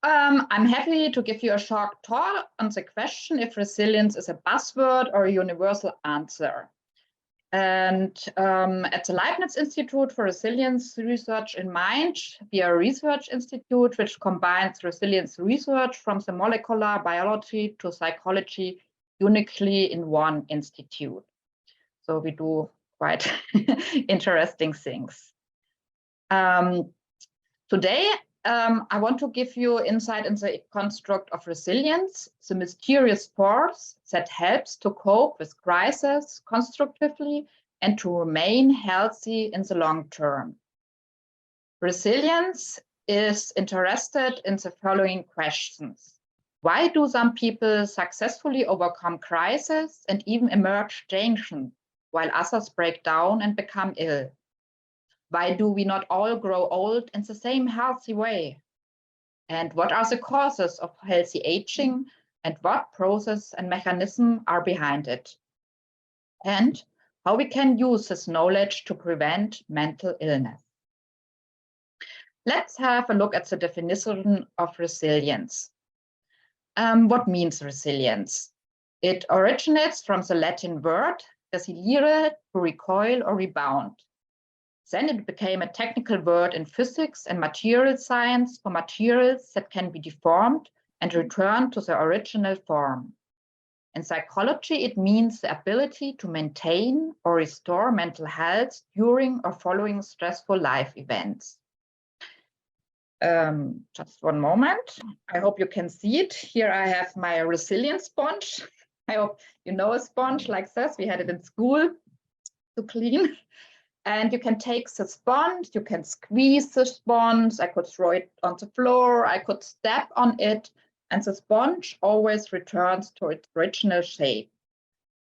I'm happy to give you a short talk on the question if resilience is a buzzword or a universal answer. And at the Leibniz Institute for Resilience Research in Mainz, we are a research institute which combines resilience research from the molecular biology to psychology uniquely in one institute. So we do quite interesting things. Today, I want to give you insight into the construct of resilience, the mysterious force that helps to cope with crisis constructively and to remain healthy in the long term. Resilience is interested in the following questions. Why do some people successfully overcome crisis and even emerge ancient, while others break down and become ill? Why do we not all grow old in the same healthy way? And what are the causes of healthy aging and what process and mechanism are behind it? And how we can use this knowledge to prevent mental illness. Let's have a look at the definition of resilience. What means resilience? It originates from the Latin word resilire, to recoil or rebound. Then it became a technical word in physics and material science for materials that can be deformed and returned to their original form. In psychology, it means the ability to maintain or restore mental health during or following stressful life events. Just one moment. I hope you can see it. Here I have my resilience sponge. I hope you know a sponge like this. We had it in school to clean. And you can take the sponge, you can squeeze the sponge, I could throw it on the floor, I could step on it, and the sponge always returns to its original shape.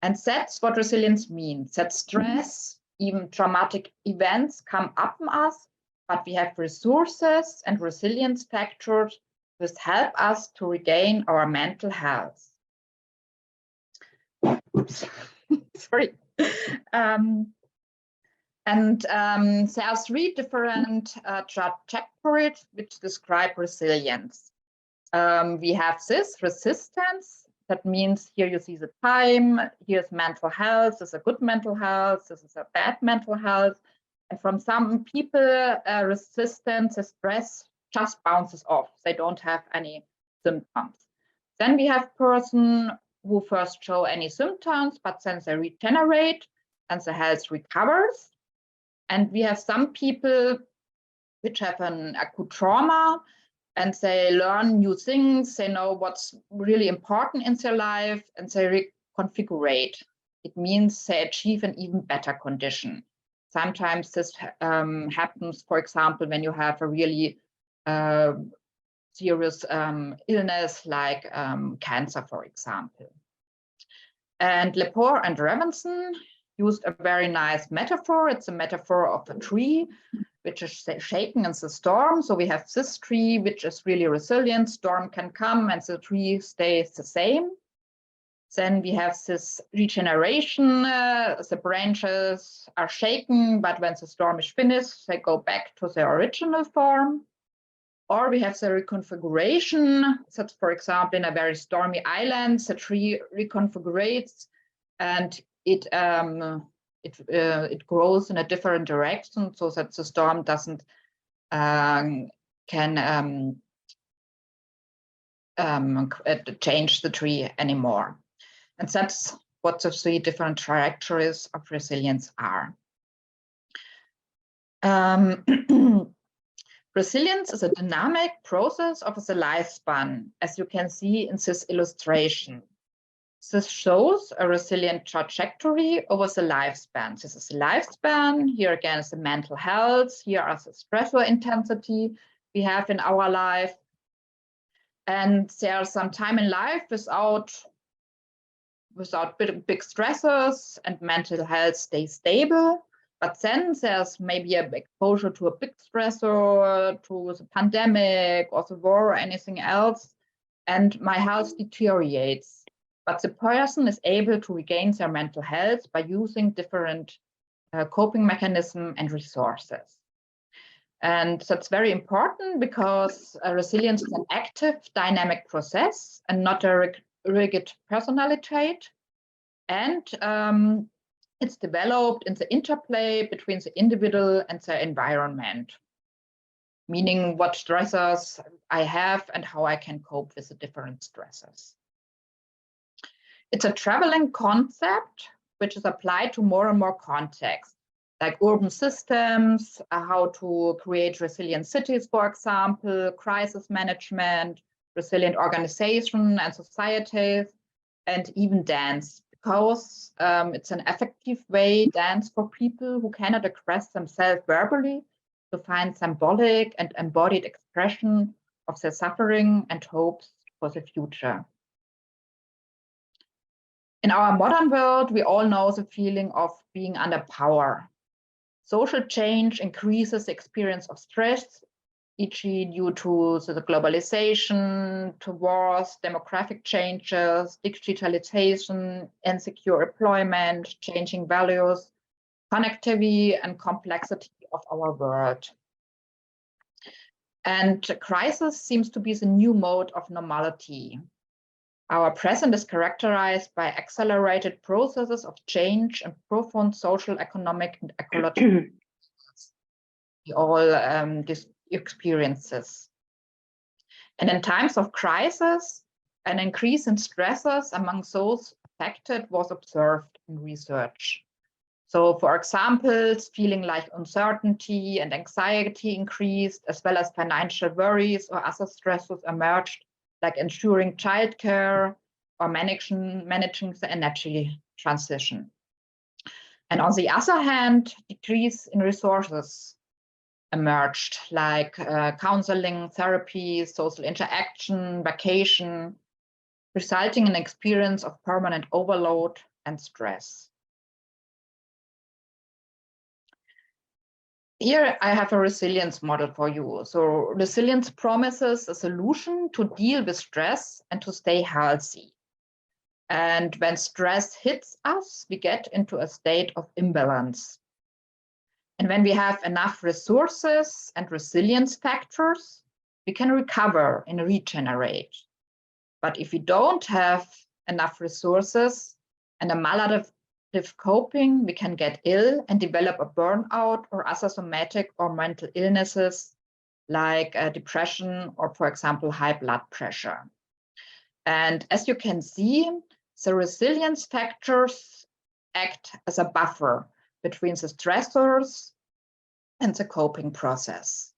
And that's what resilience means, that stress, even traumatic events come up on us, but we have resources and resilience factors which help us to regain our mental health. Oops, sorry. There are three different trajectories which describe resilience. We have this resistance. That means here you see the time, here's mental health, this is a good mental health, this is a bad mental health. And from some people, resistance, the stress just bounces off. They don't have any symptoms. Then we have person who first show any symptoms, but then they regenerate and the health recovers. And we have some people which have an acute trauma and they learn new things, they know what's really important in their life and they reconfigurate. It means they achieve an even better condition. Sometimes this happens, for example, when you have a really serious illness like cancer, for example. And Lepore and Revenson used a very nice metaphor. It's a metaphor of a tree which is shaken in the storm. So we have this tree which is really resilient. Storm can come and the tree stays the same. Then we have this regeneration. The branches are shaken, but when the storm is finished, they go back to their original form. Or we have the reconfiguration. That's, for example, in a very stormy island, the tree reconfigurates and it grows in a different direction so that the storm doesn't change the tree anymore. And that's what the three different trajectories of resilience are. Resilience is a dynamic process of the lifespan, as you can see in this illustration. This shows a resilient trajectory over the lifespan. This is the lifespan. Here again is the mental health. Here are the stressor intensity we have in our life. And there's some time in life without big stressors and mental health stays stable. But then there's maybe an exposure to a big stressor, to the pandemic or the war or anything else, and my health deteriorates. But the person is able to regain their mental health by using different coping mechanisms and resources. And that's very important because resilience is an active, dynamic process and not a rigid personality trait. And it's developed in the interplay between the individual and the environment, meaning what stressors I have and how I can cope with the different stressors. It's a traveling concept which is applied to more and more contexts, like urban systems, how to create resilient cities, for example, crisis management, resilient organization and societies, and even dance, because it's an effective way, dance, for people who cannot express themselves verbally, to find symbolic and embodied expression of their suffering and hopes for the future. In our modern world, we all know the feeling of being under power. Social change increases the experience of stress, e.g. due to the globalization, to wars, demographic changes, digitalization, insecure employment, changing values, connectivity and complexity of our world. And crisis seems to be the new mode of normality. Our present is characterized by accelerated processes of change and profound social, economic, and ecological all these experiences. And in times of crisis, an increase in stressors among those affected was observed in research. So, for example, feeling like uncertainty and anxiety increased, as well as financial worries or other stresses emerged, like ensuring childcare or managing the energy transition. And on the other hand, decrease in resources emerged, like counseling, therapy, social interaction, vacation, resulting in an experience of permanent overload and stress. Here I have a resilience model for you. So resilience promises a solution to deal with stress and to stay healthy. And when stress hits us, we get into a state of imbalance. And when we have enough resources and resilience factors, we can recover and regenerate. But if we don't have enough resources and a maladaptive coping, we can get ill and develop a burnout or other somatic or mental illnesses like depression or, for example, high blood pressure. And as you can see, the resilience factors act as a buffer between the stressors and the coping process.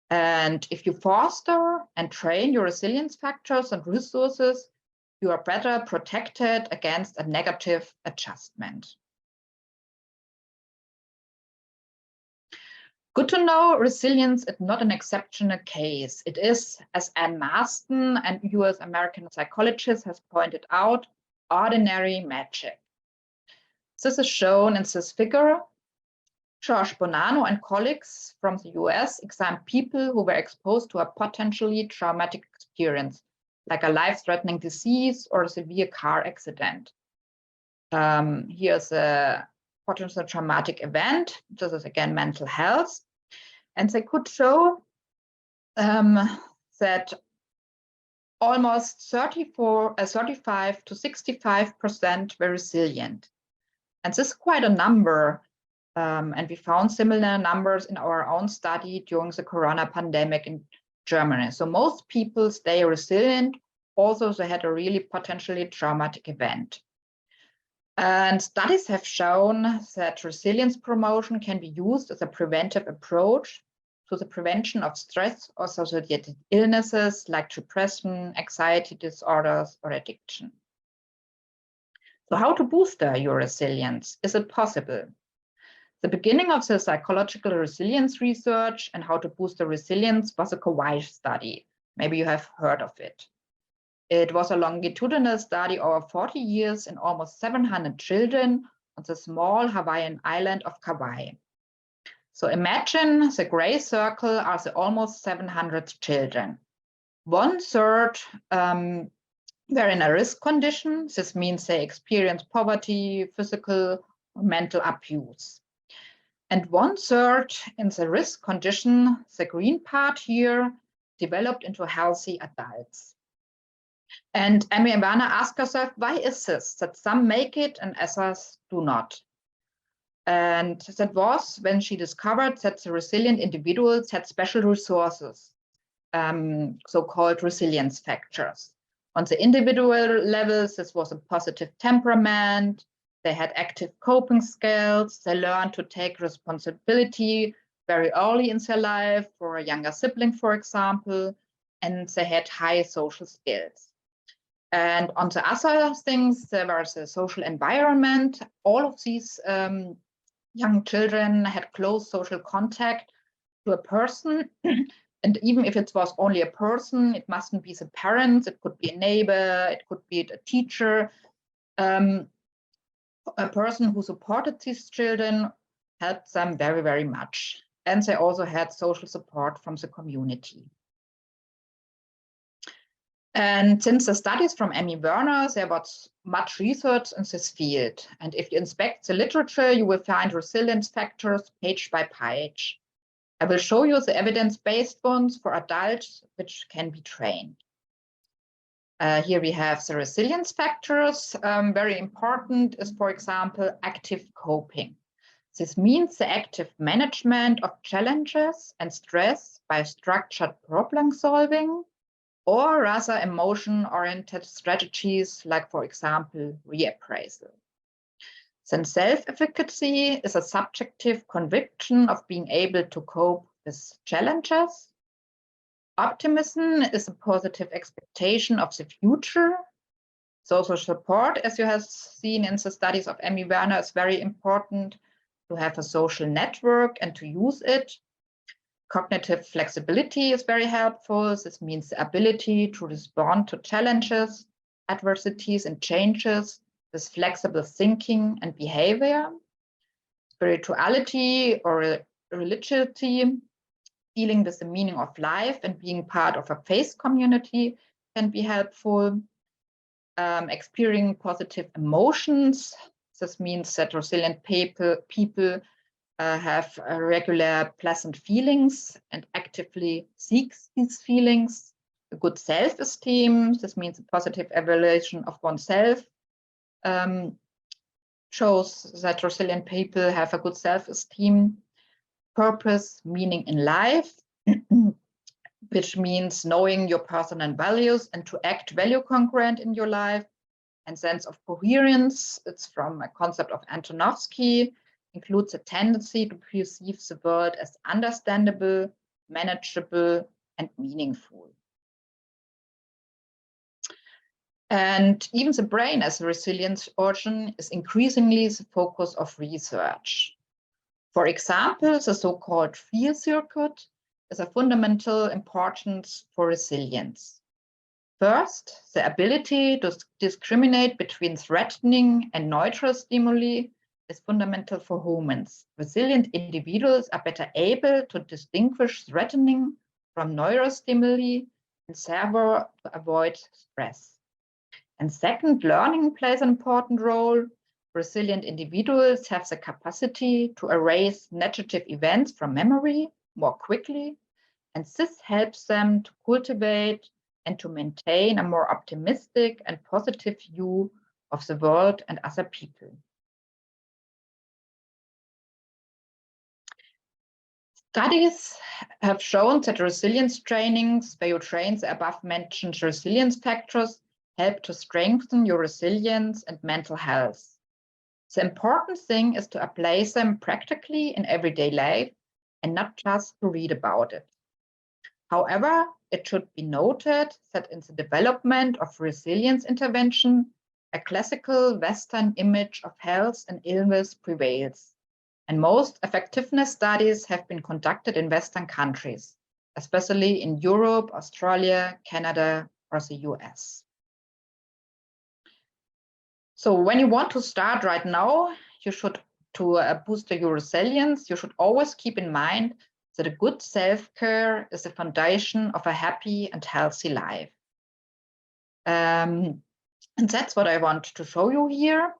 And if you foster and train your resilience factors and resources, you are better protected against a negative adjustment. Good to know, resilience is not an exceptional case. It is, as Anne Marston and US American psychologist has pointed out, ordinary magic. This is shown in this figure. George Bonanno and colleagues from the US examined people who were exposed to a potentially traumatic experience, like a life-threatening disease or a severe car accident. Here's a potential traumatic event. This is again mental health. And they could show that almost 35 to 65% were resilient. And this is quite a number. And we found similar numbers in our own study during the corona pandemic in Germany. So most people stay resilient, although they had a really potentially traumatic event. And studies have shown that resilience promotion can be used as a preventive approach to the prevention of stress or associated illnesses like depression, anxiety disorders, or addiction. So how to boost your resilience? Is it possible? The beginning of the psychological resilience research and how to boost the resilience was a Kauai study. Maybe you have heard of it. It was a longitudinal study over 40 years in almost 700 children on the small Hawaiian island of Kauai. So imagine the gray circle are the almost 700 children. 1/3 were in a risk condition. This means they experience poverty, physical or mental abuse. And 1/3 in the risk condition, the green part here, developed into healthy adults. And Emmy and Werner asked herself, why is this, that some make it and others do not? And that was when she discovered that the resilient individuals had special resources, so-called resilience factors. On the individual levels, this was a positive temperament, they had active coping skills, they learned to take responsibility very early in their life for a younger sibling, for example, and they had high social skills. And on the other things, there was a social environment. All of these young children had close social contact to a person. And even if it was only a person, it mustn't be the parents, it could be a neighbor, it could be a teacher. A person who supported these children helped them very, very much. And they also had social support from the community. And since the studies from Emmy Werner, there was much research in this field. And if you inspect the literature, you will find resilience factors page by page. I will show you the evidence-based ones for adults, which can be trained. Here we have the resilience factors. Very important is, for example, active coping. This means the active management of challenges and stress by structured problem solving, or rather emotion-oriented strategies like, for example, reappraisal. Then self-efficacy is a subjective conviction of being able to cope with challenges. Optimism is a positive expectation of the future. Social support, as you have seen in the studies of Emmy Werner, is very important to have a social network and to use it. Cognitive flexibility is very helpful. This means the ability to respond to challenges, adversities, and changes with flexible thinking and behavior. Spirituality or religiosity, dealing with the meaning of life and being part of a faith community can be helpful. Experiencing positive emotions. This means that resilient people have regular pleasant feelings and actively seek these feelings. A good self-esteem, this means a positive evaluation of oneself, shows that resilient people have a good self-esteem. Purpose, meaning in life, which means knowing your personal values and to act value congruent in your life. And sense of coherence, it's from a concept of Antonovsky, includes a tendency to perceive the world as understandable, manageable, and meaningful. And even the brain as a resilience organ is increasingly the focus of research. For example, the so-called fear circuit is of fundamental importance for resilience. First, the ability to discriminate between threatening and neutral stimuli is fundamental for humans. Resilient individuals are better able to distinguish threatening from neurostimuli and therefore to avoid stress. And second, learning plays an important role. Resilient individuals have the capacity to erase negative events from memory more quickly, and this helps them to cultivate and to maintain a more optimistic and positive view of the world and other people. Studies have shown that resilience trainings, where you train the above-mentioned resilience factors, help to strengthen your resilience and mental health. The important thing is to apply them practically in everyday life and not just to read about it. However, it should be noted that in the development of resilience intervention, a classical Western image of health and illness prevails. And most effectiveness studies have been conducted in Western countries, especially in Europe, Australia, Canada, or the US. So when you want to start right now, you should, to boost your resilience, you should always keep in mind that a good self-care is the foundation of a happy and healthy life. And that's what I want to show you here.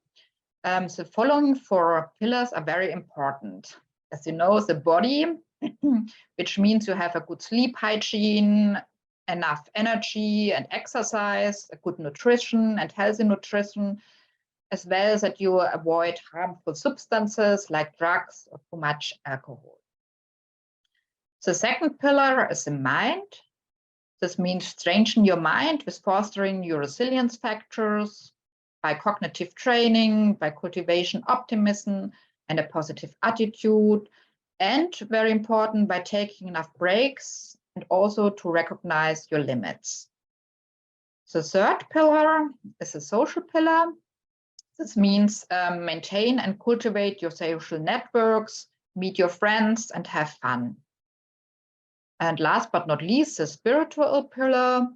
The following 4 pillars are very important. as you know, the body, which means you have a good sleep hygiene, enough energy and exercise, a good nutrition and healthy nutrition, as well as that you avoid harmful substances like drugs or too much alcohol. The second pillar is the mind. This means strengthen your mind with fostering your resilience factors by cognitive training, by cultivation optimism and a positive attitude, and very important, by taking enough breaks and also to recognize your limits. The third pillar is a social pillar. This means maintain and cultivate your social networks, meet your friends, and have fun. And last but not least, the spiritual pillar.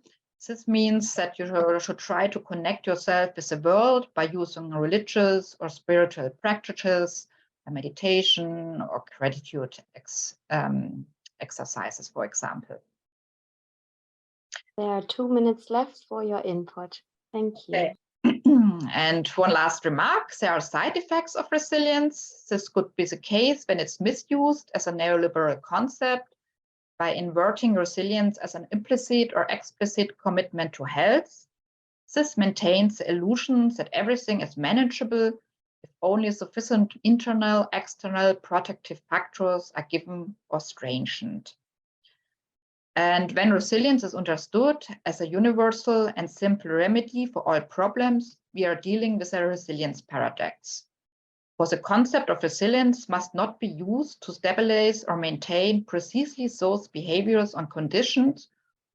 This means that you should try to connect yourself with the world by using religious or spiritual practices, meditation or gratitude exercises, for example. There are 2 minutes left for your input. Thank you. Okay. And one last remark, there are side effects of resilience. This could be the case when it's misused as a neoliberal concept by inverting resilience as an implicit or explicit commitment to health. This maintains the illusion that everything is manageable if only sufficient internal, external protective factors are given or strengthened. And when resilience is understood as a universal and simple remedy for all problems, we are dealing with a resilience paradox. For the concept of resilience must not be used to stabilize or maintain precisely those behaviors or conditions,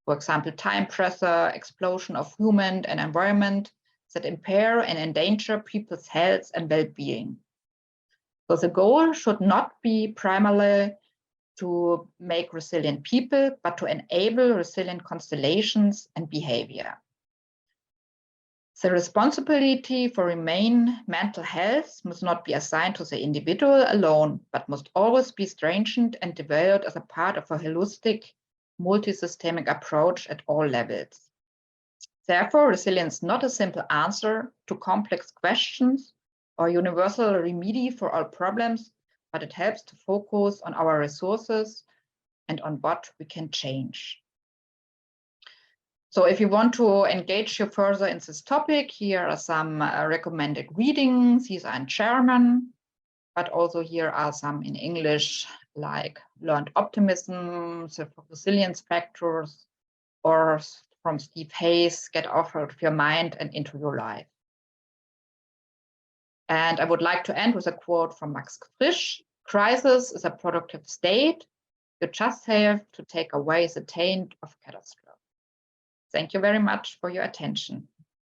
for example, time pressure, explosion of human and environment, that impair and endanger people's health and well-being. So the goal should not be primarily to make resilient people, but to enable resilient constellations and behavior. The responsibility for remain mental health must not be assigned to the individual alone, but must always be strengthened and developed as a part of a holistic, multi-systemic approach at all levels. Therefore, resilience is not a simple answer to complex questions or universal remedy for all problems, but it helps to focus on our resources and on what we can change. So if you want to engage you further in this topic, here are some recommended readings. These are in German, but also here are some in English, like Learned Optimism, the Resilience Factors, or from Steve Hayes, Get Out of Your Mind and Into Your Life. And I would like to end with a quote from Max Frisch: "Crisis is a productive state. You just have to take away the taint of catastrophe." Thank you very much for your attention.